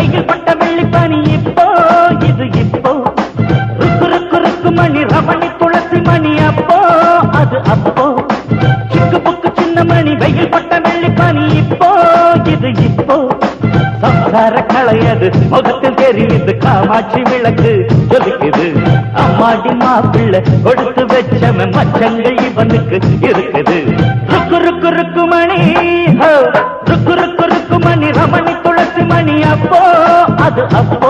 வெயில் பட்ட வெள்ளி பனி இப்போ இது இப்போ ருக்கு ருக்கு ருக்கு மணி ரமணி துளசி மணி அப்போ அது அப்போ சிக்கு புக்கு சின்ன மணி வெயில் பட்ட வெள்ளி பனி இப்போ இது இப்போ சம்சார களையது முகத்தில் தெரியுது காமாட்சி விளக்கு ஜொலிக்குது அம்மாடி மாப்பிள்ளை கொடுத்து வச்சவன் மச்சங்கள் இவனுக்கு இருக்குது ருக்கு ருக்கு ருக்கு மணி ருக்கு ருக்கு ருக்கு மணி ரமணி துளசி மணி அப்போ அது அப்போ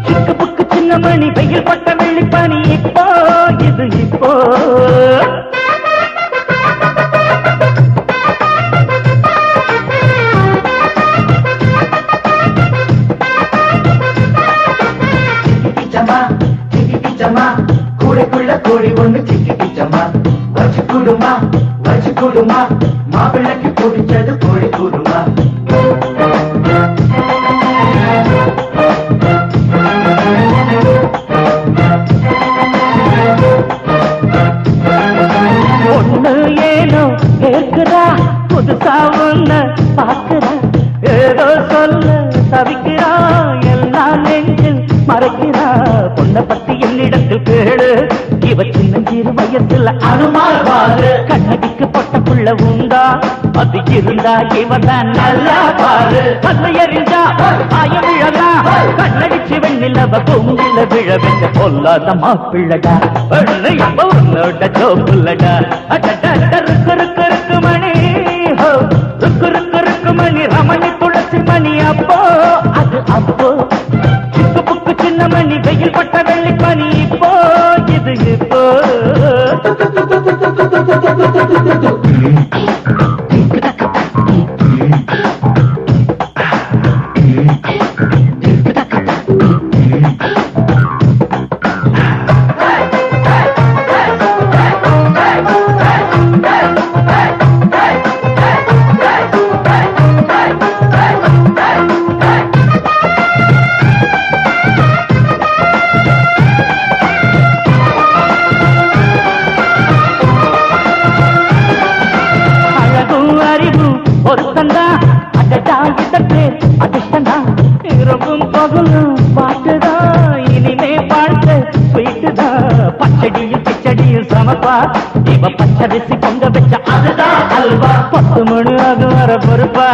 சிக்கு புக்கு சின்ன மணி வெயில் பட்ட வெள்ளி பனி இப்போ இது இப்போ கூடைக்குள்ள கோழி ஒண்ணு சிக்கிச்சம்மா வச்சு கூடுமா மாப்பிள்ளைக்கு பிடிச்சது கோழி கூடுமா ஒண்ணு ஏனோ கேட்கிறா புதுசா ஒண்ணு பார்க்கிறா ஏதோ சொல்ல தவிக்கிறா எல்லாம் நெஞ்சில் மறைக்கிறா பொண்ணை பத்தி என்னிடத்தில் கேளு இவ சின்னஞ்சிறு வயசுல அனுமானவாது கண்ணடிக்கு பொட்ட புள்ள உண்டா அது இருந்தா இவதான் நல்லா பாரு கல்லை எறிஞ்சா ஆயம் விழலாம் கண்ணடிச்சு வெண்ணிலவ பொங்கில விழ வெஞ்ச பொல்லாத மாப்பிள்ளடா பெண்ணு இப்ப உன்னோட சோப்புள்ளடா ருக்கு ருக்கு ருக்கு மணி ருக்கு ருக்கு ருக்கு மணி ரமணி துளசி மணி அப்போ அது அப்போ சிக்கு புக்கு சின்ன மணி வெயில் பட்ட வெள்ளி பனி இப்போ இது இப்போ ஒருத்தந்தா அடடா இதற்கு அதிர்ஷ்டந்தா இரவும் பகலும் பாட்டுதா இனிமே வாழ்க்கை ஸ்வீட்டுதா பச்சடியும் கிச்சடியும் சமப்பா இவ பச்சரிசி பொங்க வச்ச அதுதான் அல்வா 10 மணி ஆகும் வர பொறுப்பா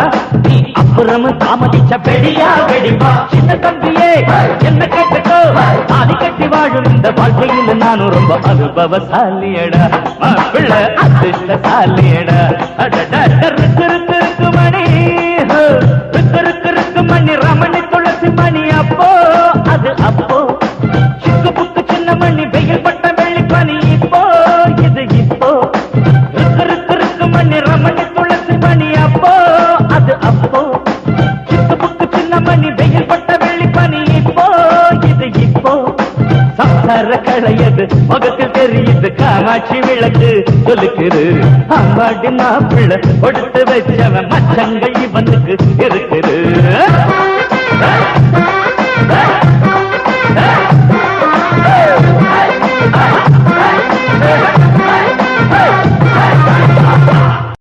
நீ அப்புறமும் தாமதிச்ச பெடியா வெடிப்பா சின்ன தம்பியே என்ன கேட்டுக்கோ தாலி கட்டி வாழும் இந்த வாழ்க்கையில் நானும் ரொம்ப அனுபவசாலியடா மாப்பிள்ளை அதிர்ஷ்டசாலியடா அடடா ருக்கு ருக்கு மணி ருக்கு ருக்கு ருக்கு மணி ரமணி துளசி மணி அப்போ அது அப்போ சிக்கு புக்கு சின்ன மணி வெயில் பட்ட வெள்ளி பனி இப்போ இது இப்போ ருக்கு ருக்கு ருக்கு மணி ரமணி துளசி மணி அப்போ அது அப்போ சிக்கு புக்கு சின்ன மணி வெயில் பட்ட வெள்ளி பனி இப்போ இது இப்போ சம்சார களையது முகத்தில் தெரியுது காமாட்சி விளக்கு சொல்லுக்குது அம்மாடி மாப்பிள்ளை கொடுத்து வச்சவன் மச்சங்கள் இவனுக்கு இருக்குது